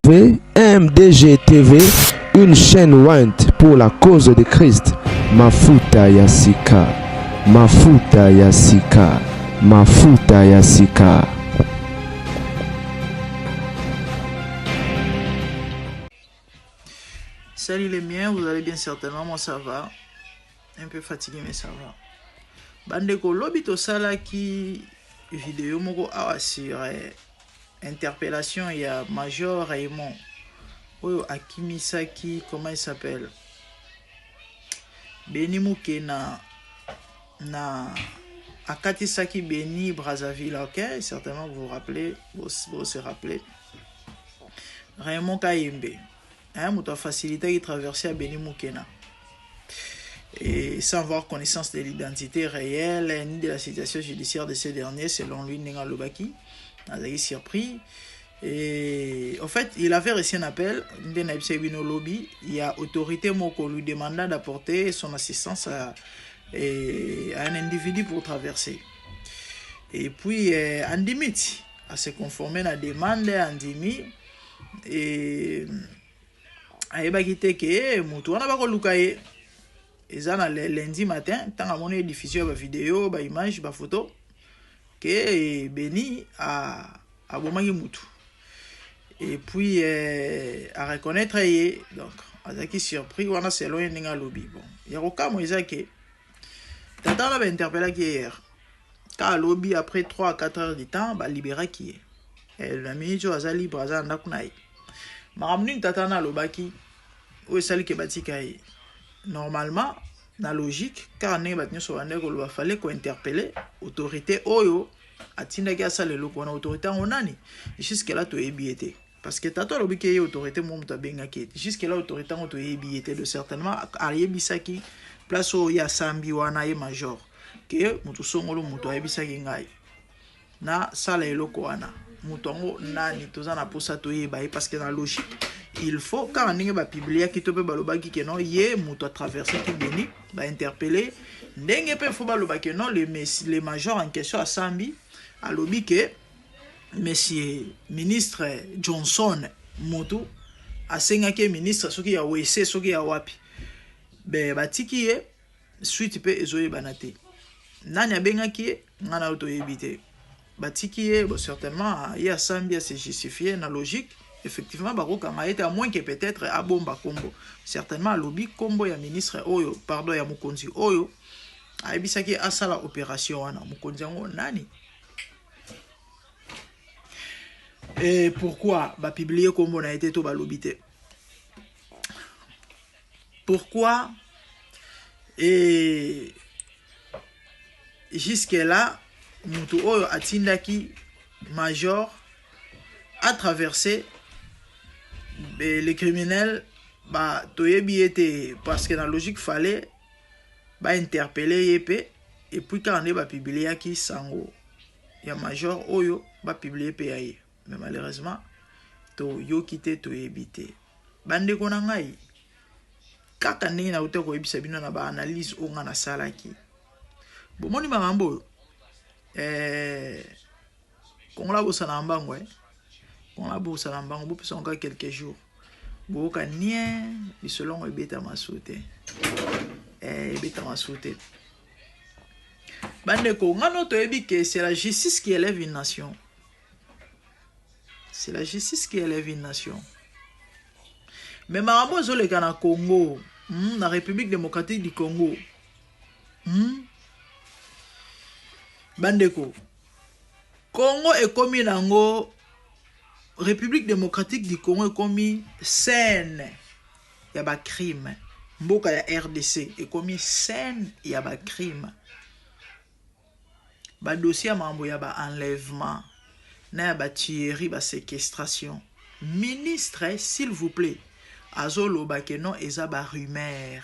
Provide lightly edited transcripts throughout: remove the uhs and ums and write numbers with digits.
MDG TV, une chaîne Wint pour la cause de Christ. Mafuta Yasika, Mafuta Yasika, Mafuta Yasika. Salut les miens, vous allez bien certainement, moi ça va. Un peu fatigué mais ça va. Bandeko lobito sala qui vidéo moko awa sur interpellation il y a Major Raymond. Oyo Akimisaki, comment il s'appelle? Beni Mukena na Akatisaki Beni Brazzaville, ok? Certainement vous vous rappelez, vous se rappelez. Raymond Kayembe. Hein, mouta facilité qui traversait à Beni Mukena. Et sans avoir connaissance de l'identité réelle ni de la situation judiciaire de ces derniers, selon lui, Nenga Lobaki, a été surpris. Et en fait, il avait reçu un appel lobby. Il y a autorité Moko lui demanda d'apporter son assistance à un individu pour traverser. Et puis, Andimit a se conformé à la demande Andimi et a quitté que Moutou n'a pas lukaye. Et ça, lundi matin, tant à mon diffusion de vidéo, de image, de photo, que Beni a bombardier Moutou. Et puis, à reconnaître, donc, à ce qui surpris, on a selon un lobby. Bon, il y a aucun moyen que Tata l'a interpellé hier. Car le lobby, après 3 à 4 heures de temps, va libérer qui est. Et le ministre a libre à Zandakunaï. Maramni Tata na lobaki, où est celle qui est bâtie. Normalement, dans la logique, car on il fallait qu'on interpelle l'autorité Oyo. Atindaki asala loko na autorité onani jusque là to ebiete parce que tato lobi ke autorité mo muta bengaki jusque là autorité on to ebiete de certainement ayebisaki place o ya sambi wana ye major ke mutu songolo mutu ayebisaki ngai na sala eloko wana mutu ngo nani tozana posa to yeba parce que dans logique il faut quand on va publier qui to pe balobaki ke non ye mutu a traversé qui Beni ba interpeller ndenge pe faut balobaki non les majors en question à sambi à lobby que monsieur ministre Johnson Moto a sengaki ministre soki ya WC soki ya wapi be batiki ye suite pe ezoye banate nani abengaki ngana auto yebite batiki ye bon certainement ya sambi a se justifier na logique effectivement baroka maete à moins que peut-être a bomba combo certainement lobby combo ya ministre oyo pardon ya mukonzi oyo a ebisaki asala opération wana mukonzi ngo nani. Et pourquoi bah publier comme on a été tout balobité? Pourquoi? Et jusque là, Moutou Oyo Atindaki Major a traversé les criminels bah toyebi était parce que dans la logique fallait bah interpeller yépé et puis quand on est bah publier qui sango ya Major Oyo bah publier PAI. Mais malheureusement, to yo kite to ebité. Bande kona ngai. Kaka ndenge na uta ko ebisa bino na ba analyse onga na salaki. Bo moni makambo. Kongola bo sana mbango Kongola bo sana mbango bo pesa encore quelques jours. Bo ka nie bisolongo ebeta masute. Ebeta masute. Bande ko ngano to ebi que c'est la justice qui élève une nation. C'est la justice qui élève une nation. Mais Marabo Zoleka na Congo, la République démocratique du Congo, Bandeko, Congo est commis nango, République démocratique du Congo est commis scène, il y a pas crime. Mboka ya RDC est commis scène, il y a pas crime. Ba dossier mambo ya ba enlèvement. Na ba tuerie ba séquestration ministre s'il vous plaît azolo ba que non eza ba rumeur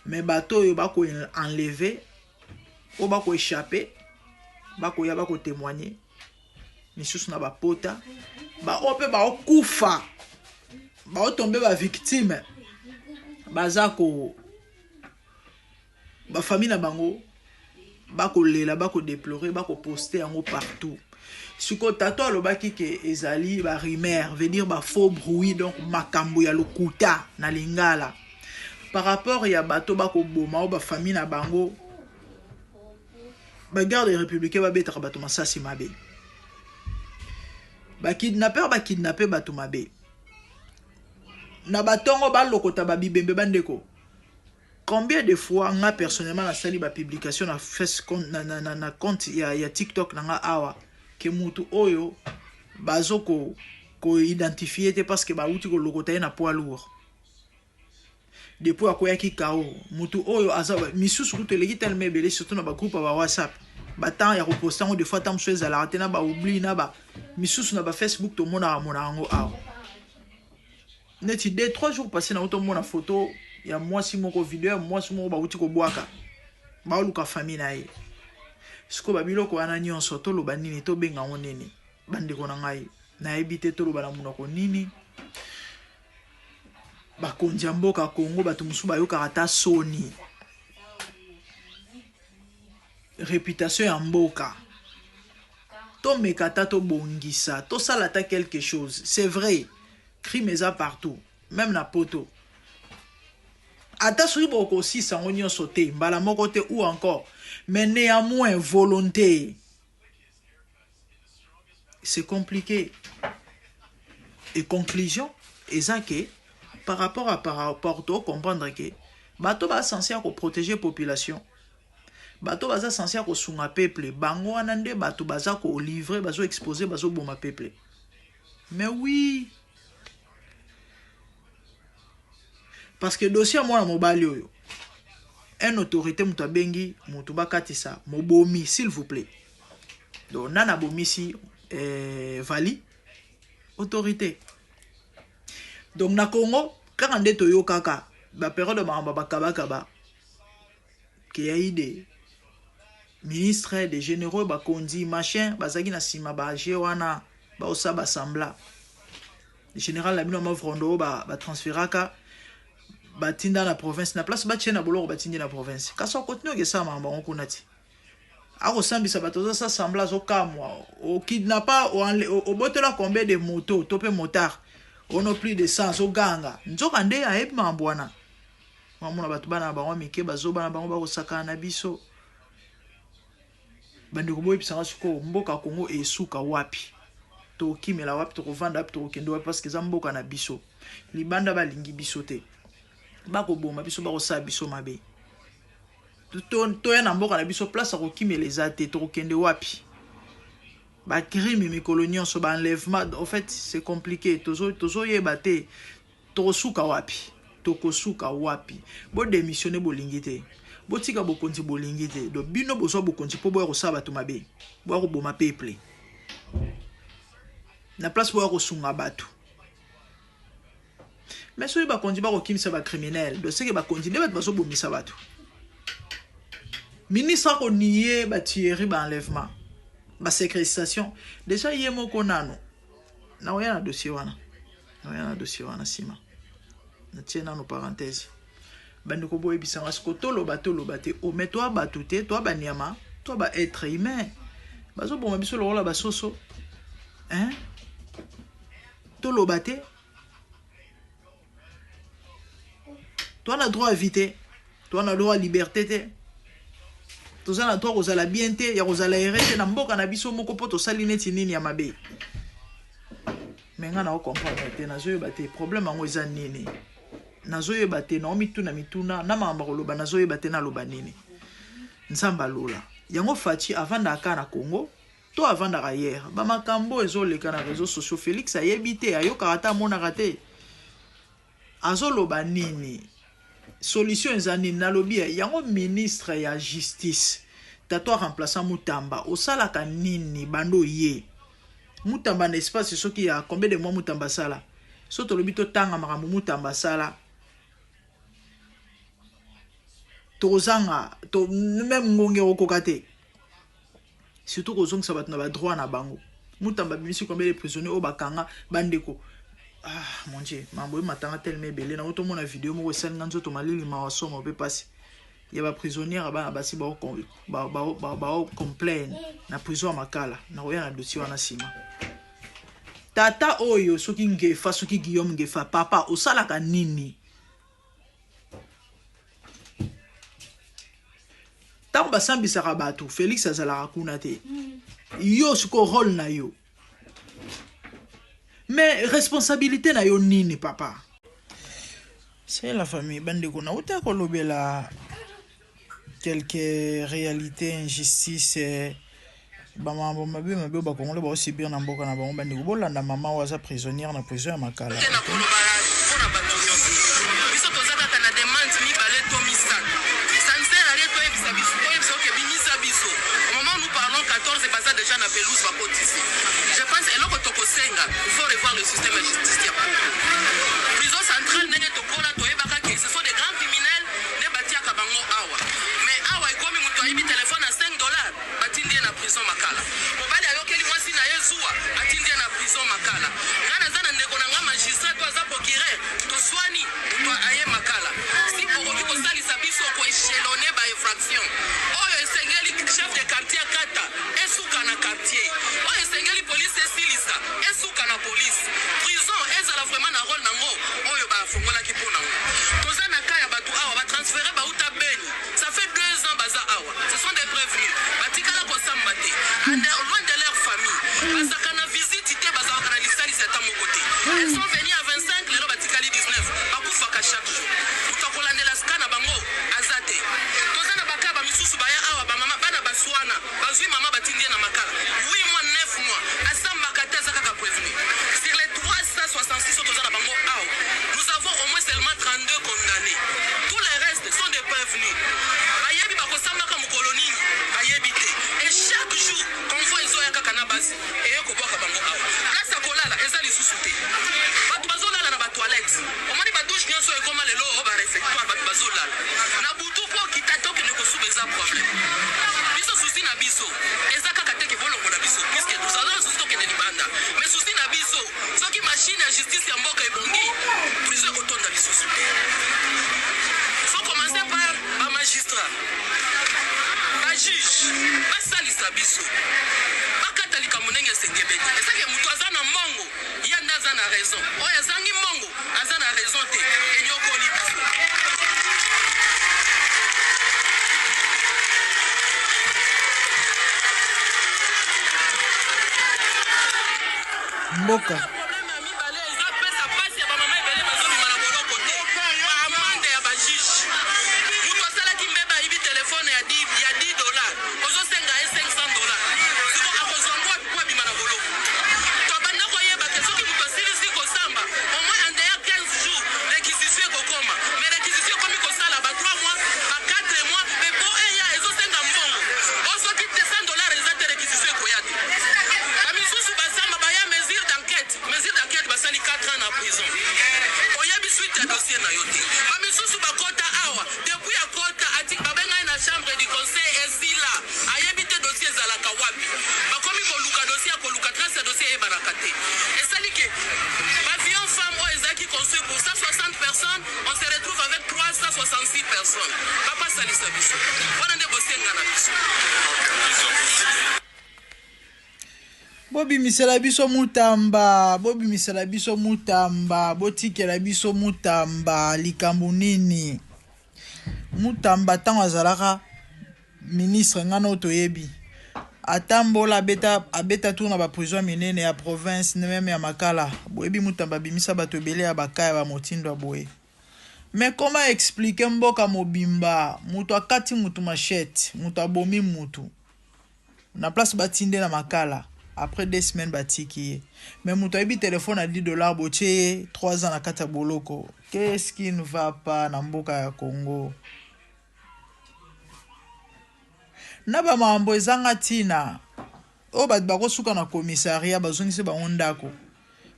mais bato yo ba ko enlever o ba ko échapper ba ko ya ba ko témoigner misusu na ba pota ba ope ba okufa ba o tomber ba victime bazako ba famille na bango ba ko lela ba ko déplorer ba ko poster yango partout. Siko tato alobaki ke ezali ba rumeur, veut dire ba faux bruit, donc makambo ya lokuta na lingala. Par rapport ya bato bako boma ou ba famille na bango, ba garde républicain ba betaka bato masasi mabe. Ba kidnapper bato mabe. Na batongo ba lokota ba bibembe bandeko. Combien de fois nga personnellement na sali ba publication na na compte ya TikTok na nga awa ke mutu oyo bazo ko identifier te parce que ba uti ko lokota na poids lourd. Depuis akoya ki kao mutu oyo azaba misusu kuto legi tellement belé surtout na ba groupe ba WhatsApp. Ba temps ya ko poster ngo de fois tam so ezala tena ba oubli na ba misusu na ba Facebook to mona ngo awa. Neti 2-3 jours passé na auto mona photo ya moi si moko vidéo moi si moko ba uti ko boaka. Ba luka famille na ye. Siko ba biloko wana nyonso to loba nini to benga ngonene. Bande ko na ngai na ebite to loba na munoko nini. Ba konja mboka Congo bato musu ba yoka ata soni. Réputation ya mboka. To mekata to bongisa, to salata quelque chose. C'est vrai. Crime eza partout, même na poto. Ata suri boko aussi sango nyonso te, mbala moko te ou encore. Mais néanmoins volonté. C'est compliqué. Et conclusion, eza que par rapport à comprendre que bato ba censé ko protéger population. Bato baza censé ko sunga peuple, bango anande bato baza ko livrer, bazo exposer, bazo boma peuple. Mais oui, parce que dossier moi mobile yoyo. Un autorité muta bengi mutuba katisa mobomi s'il vous plaît. Donc nana bomi si vali autorité. Donc na Congo quand on est au kaka ba période de mamba kaba qui a idée ministre des généraux ba kondi machin bazaki na sima ba jewana ba osaba sambla général la bino ma vrondo ba transféraka batinda na province na place ba tchena boloko batindi na province kaso continue ke ça mamba on konati ako sambisa batoza sa sambla zo kamwa o kidnappa o botela combien de motos topé motard on a plus de 100 au ganga nzoka nde a ep mambwana mamuna batu bana bango mike bazo bana bango ba kosaka na biso bande ko boye pisanga suko mboka Congo esuka wapi to kimela wapi to kovanda wapi to kendo wapi parce que za mboka na biso libanda balingi biso te bako boma biso bako sa biso mabe to ya na mboka na biso place ko kimela ezate to kende wapi ba crime mikolonien so ba enlèvement en fait c'est compliqué tozo yebate to suka wapi to kosuka wapi bo démissionner bolingité bo tika bo konti bolingité do bino bozo bo konti po bo ko saba to mabe bo ko boma peuple na place bo ko sunga batu mais so ba konti ba ko kimisa ba criminel do seke ba konti ba bazo bomisa batu ministre ko nié ba Thierry ba enlèvement ba séquestration déjà yemo konano na oya na dossier wana sima na tiena no parenthèse bande ko boye bisanga sko tolo bate o mais toi batute toi banyama toi ba être humain bazo bon biso lo la basoso hein tolo bate toi na droit à viter toi na droit à liberté tous na droit aux la bienté ya aux la hérité na mboka na biso moko poto sali neti nini ya mabe menga na comprendre te na zo bate problème ngo eza nini nazo yebate na mituna na mamba koloba nazo yebate na loba nini nzamba lola yango fachi avant d'aka na Congo to avant d'ailleurs ba makambo ezoleka na réseaux sociaux Félix ayebite ayoka ata mona raté azoloba nini solution ezani na lobi yango ministre ya justice tato remplaçant Mutamba osalaka nini bando ye Mutamba n'espace soki ya combien de mois Mutamba sala soto lobi to tanga makambo Mutamba sala tozanga to même ngonge okokate surtout ko zonga sabat na ba droit na bango Mutamba bimisi combien de prisonniers au bakanga bandeko ah mon dieu mambo matanga tellement belé na auto mona vidéo mo sel nganzo to malili ma wasoma pe passer Il y a des prisonniers qui complain na prison à Makala. Na oya na dossier wana sima. Tata oyo soki ngefa soki Guillaume ngefa papa osalaka nini? Tant basambisaka bato Félix azalaka kuna te. Yo suko rôle na yo. Mais responsabilité na yo nini papa? C'est la famille bandeko na uta ko lobela quelques réalités injustices bamambo mabe ba kongole ba osibir na mboka na bango bandeko bolanda mama waza prisonnière na prison ya Makala. Je pense que il faut revoir le système de justice. Prison centrale, ce sont des grands criminels, des bâtis à Kabango Awa. Mais Awa est comme un téléphone à $5, bâti à prison Makala. Pour aller à Yokeli, moi si na Yezua, bâti à prison Makala. Ngana zana nekonanga magistrat, toi za procureur, to soigni, toi aye Makala. Si pour que ça les abisso ko échelonné par infraction. Oh, esengeli chef de quartier Kata, esuka na quartier. Oh, esengeli police Silisa, esuka na police. Prison, ezala vraiment na rôle nango. Oh, yo ba fongola ki pona. Toza na kaya batu awa ba transférer ba uta Beni. Ça fait 2 ans baza awa. Ce sont des prévenus. Batikala ko sambate. Loin de leur famille. Basaka na visite te baza kana lisali c'est à mon côté. Elles sont venues à 25, lelo batikali 19. Bakufa ka chaque jour. Utakolande la skana bango azate. Toza na bakaba misusu baya awa ba mama bana baswana. Bazui mama batindie na Makala. 8 mois 9 mois. Asamba kateza kaka prévenu. Sur les 366 toza na bango awa. Nous avons au moins seulement 32 condamnés. Tous les restes sont des prévenus. Bayebi bakosamba ka mukoloni. Bayebi te. Et chaque jour, convoi ezoya kaka na base. Et yoko boka bango awa. Place akolala ezali susuté. Batu bazolala na ba toilette. Omani ba douche nyonso ekoma lelo ba réfectoire batu bazolala. Na butu ko kitatoki ne kosuba eza problème. Biso susi na biso. Eza kaka teke bolongo na biso. Puisque nous allons susi toke ne libanda. Mais susi na biso. Soki machine ya justice ya mboka ebongi. Prison kotonda biso susi. Faut commencer par ba magistrat. Ba juge. Ba salisa biso. Bakatalika munenge sengebeti. Esake mutu azana mongo. Yanda azana raison. Oya azangi mongo. Azana raison te. Enyoko li biso. Mboka. Bobi misela biso mutamba, bobi misela biso mutamba, botikela biso mutamba, likambo nini. Mutamba tango azalaka ministre ngana toyebi. Atambola abeta tourna ba prison minene ya province même ya Makala. Boyebi mutamba bimisa bato ebele ya bakaya ba motindo boye. Mais comment expliquer mboka mobimba, mutu akati mutu machette, mutu abomi mutu. Na place batinde na Makala. Après 2 semaines batiki. Mais mutu ayebi téléphone à $10 boche 3 ans na kata boloko. Qu'est-ce qui ne va pas na mboka ya Congo? Na ba mambo ezanga tina. O bat bako suka na commissariat bazongisi ba ondako.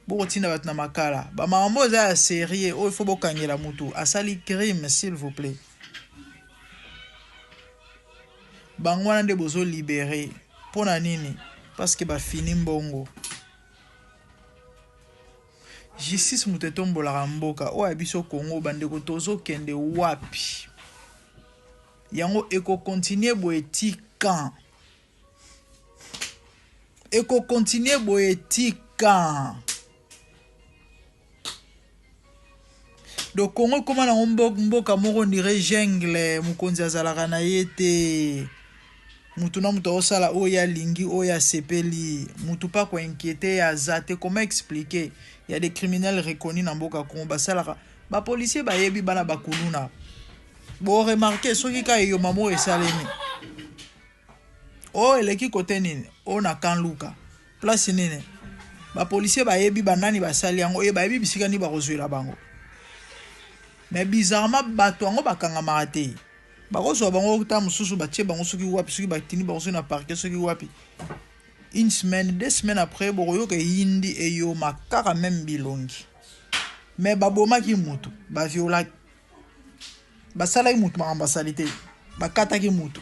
Boko tina bat na Makala. Ba mambo za ya sérieux, o il faut bokangela mutu. Asali crime s'il vous plaît. Bangwana nde bozo libérer. Pona nini? Parce que ba fini mbongo. Justice mutetombola mboka o abiso Congo bandeko tozo kende wapi. yango eko continuer boeti quand eko continuer boeti quand donc Congo koma na mboka moko ndire jungle mukonzi azalaka na yete mutu na mutu osala oya lingi oya sepeli mutu pas ko inquiéter ya zate. Comment expliquer? Il y a des criminels reconnus na mboka Congo basalaka ba policier ba yebi bana bakuluna bo remarquer soki ka yo mamo esalemi o eleki kote nini o na kan luka place nini ba policier ba yebi banani basali yango e ba yebi bisika ni ba kozwela bango. Mais bizarrement bato yango bakanga marate bakozwa bango ta mususu batie bango soki wapi soki batini bango na parquet soki wapi. Une semaine, 2 semaines après boyo ke yindi e yo makaka même bilongi. Mais baboma ki mutu ba viola basala ki mutu ma ambasalite bakata ki mutu.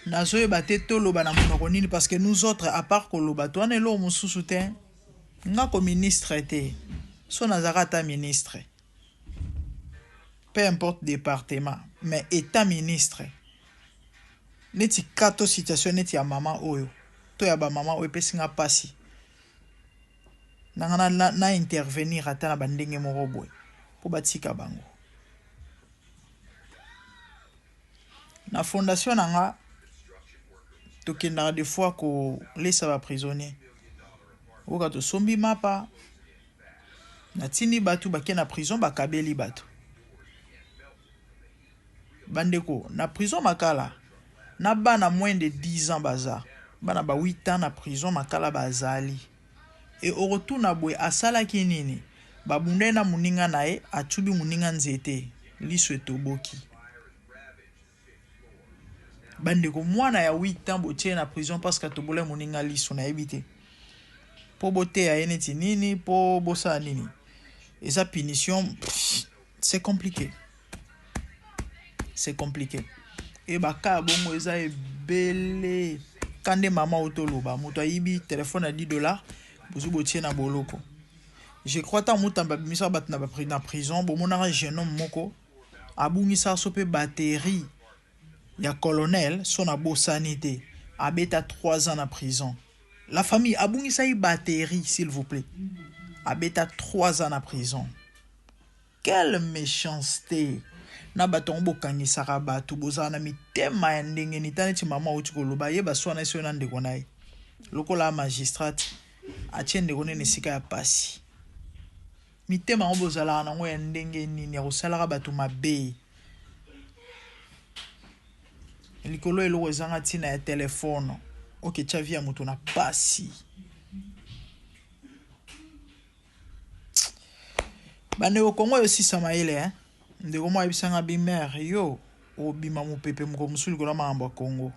Nazoye bate to loba na monoko nini parce que nous autres à part ko loba to ne lo mususu te nga ko ministre te so nazaka ta ministre peu importe département mais état ministre neti kato situation neti ya mama oyo to ya ba mama oyo pesinga pasi na intervenir ata na bandenge moko boy po batika bango na fondation nanga tokendaka des fois ko lesa ba prisonnier oka to sombi mapa na tini batu bake na prison bakabeli batu bandeko na prison makala na bana moins de 10 ans baza bana ba 8 ans na prison makala bazali et au retour na boy asala ki nini babunde na muninga nae atubi muninga nzete liso etoboki bandeko mwana ya 8 ans botie na prison parce que tobole muninga liso na ebite po bote ya eneti nini po bosa nini et sa punition c'est compliqué et baka bongo eza ebele kande mama otoloba moto ayibi téléphone à $10 bozu botie na boloko. Je crois ta mutamba bimisa bat na prison bo monara jeune homme moko abungisa sope batterie ya colonel son abo sanité abeta 3 ans na prison. La famille abungisa y batterie s'il vous plaît abeta 3 ans na prison. Quelle méchanceté na batombo kangisa rabatu bozana mitema ya ndenge nitaneti mama utikoloba yeba swana sio na ndeko nayi lokola magistrat atiende konene sika ya pasi mitema obozala na ngo ya ndenge nini ya kosala batu mabe likolo eloko ezanga tina ya telefone oke chavia mutu na pasi bane o Kongo yo sisa maele ndeko mwa bisanga bimer yo obima mu pepe mko musuli ko la mamba Congo.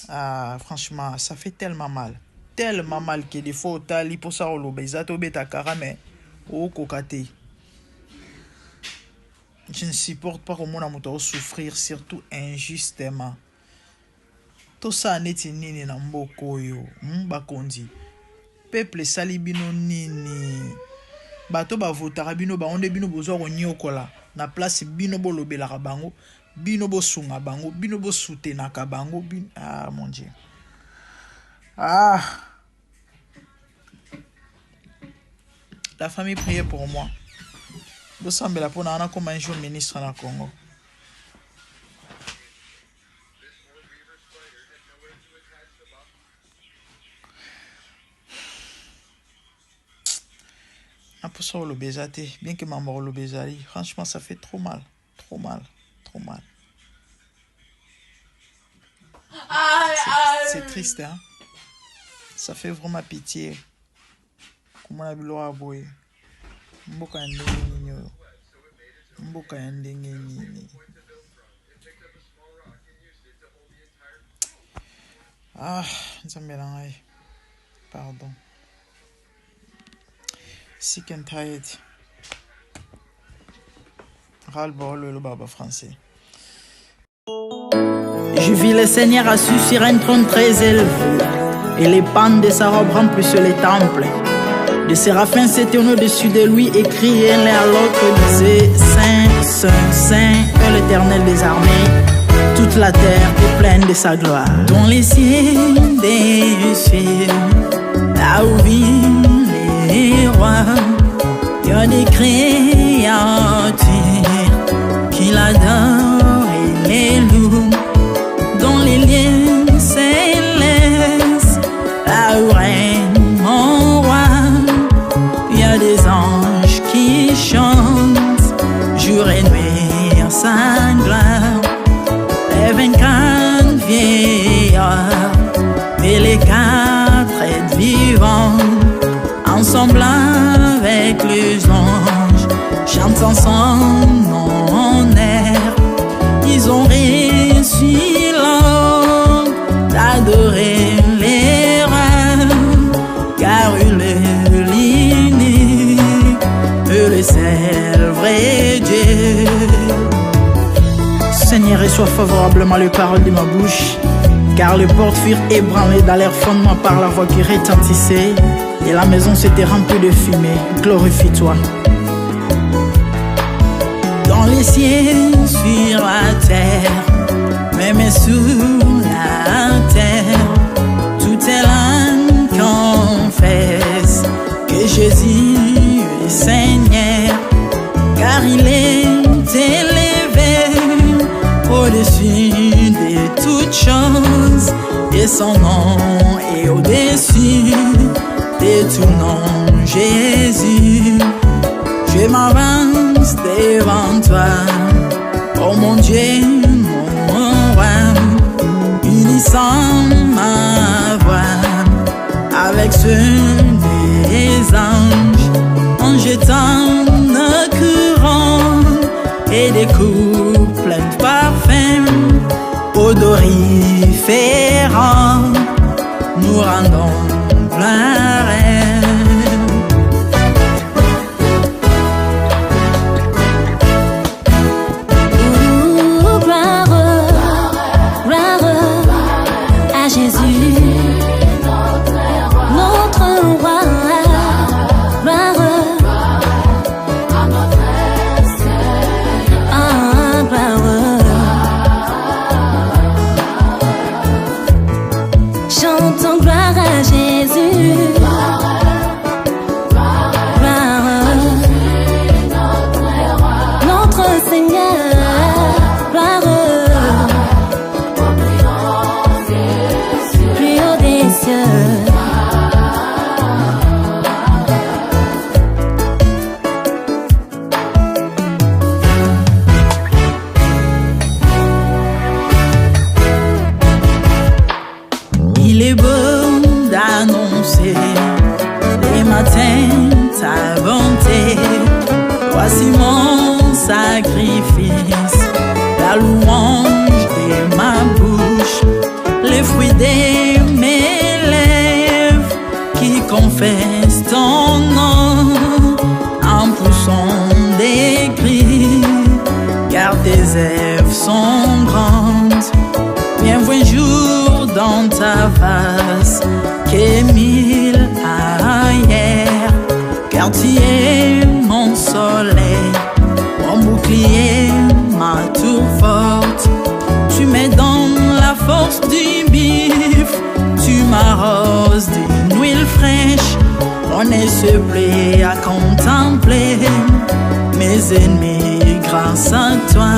Ah franchement ça fait tellement mal que des fois tali pour ça lo bezato beta karame o kokate. Je ne supporte pas comment on a souffrir surtout injustement. Tout ça neti nini na mboko yo bakondi peuple salibino nini bato ba votara bino ba onde bino bozo ko nyokola na place bino bolobela ka bango bino bosunga bango bino bosutena ka bango ah mon Dieu ah la famille priait pour moi bosambela pona ana comme un jour ministre na Congo. Pour ça, le bézaté, bien que maman le bézali, franchement, ça fait trop mal. C'est triste, hein? Ça fait vraiment pitié. Comment la bilo a boy? Mboka ndenge. Ah, ça me mélange. Pardon. Sick and tired. Ras-le-bol le baba français. Je vis le Seigneur assis sur un trône très élevé, et les pans de sa robe remplissent les temples. Les séraphins s'étaient au-dessus de lui et criaient l'un à l'autre, disaient Saint, Saint, Saint est l'Éternel des armées. Toute la terre est pleine de sa gloire. Dans les cieux des cieux, là où vivent les rois, il y a des créatures qui l'adorent et les louent. Dans les lieux célestes, là où règne mon roi, il y a des anges qui chantent jour et nuit en sa gloire. Les 24 vieillards et les 4 êtres vivants, ensemble avec les anges, chantant son nom en air. Ils ont réussi l'ordre d'adorer les rois, car il est l'unique, le seul vrai Dieu. Seigneur, reçois favorablement les paroles de ma bouche, car les portes furent ébranlées dans leur fondement par la voix qui retentissait, et la maison s'était remplie de fumée. Glorifie-toi. Dans les cieux, sur la terre, même sous la terre, toute langue confesse que Jésus est Seigneur, car il est élevé au-dessus de toutes choses, et son nom est au-dessus de tout nom. Jésus, je m'avance devant toi, oh mon Dieu, mon roi, unissant ma voix avec ceux des anges, en jetant nos courants et des coups pleins de parfums odoriférants, nous rendons gloire. Chantons gloire à Jésus. Notre Seigneur, gloire, plus haut des cieux. Il est beau d'annoncer les matins ta bonté. Voici mon sacrifice, la louange de ma bouche, les fruits de mes lèvres qui confessent ton nom en poussant des cris, car tes œuvres sont grandes. Bienvenue jour dans ta face, que 1000 ailleurs, car tu es mon soleil, mon bouclier, ma tour forte. Tu me donnes la force du bif, tu m'arroses d'une huile fraîche. On ne se plaît à contempler mes ennemis grâce à toi.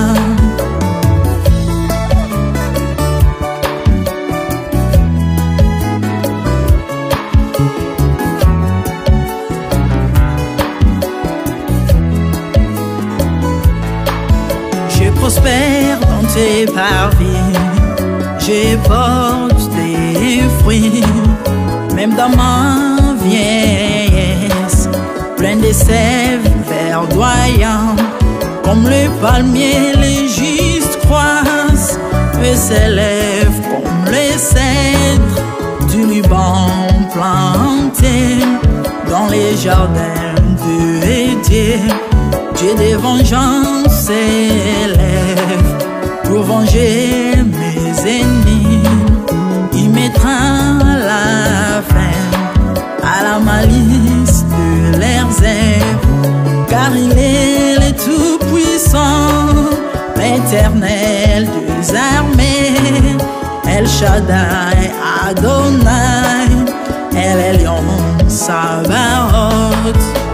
Je prospère dans tes parvis, je porte des fruits, même dans ma vieillesse, plein de sève verdoyant, comme le palmier, les justes croissent et s'élèvent comme les cèdres du Liban planté dans les jardins de Dieu. Dieu de vengeance s'élève pour venger mes ennemis. Il mettra la fin à la malice de Shaddai, Adonai, El Elyon, Sabaoth.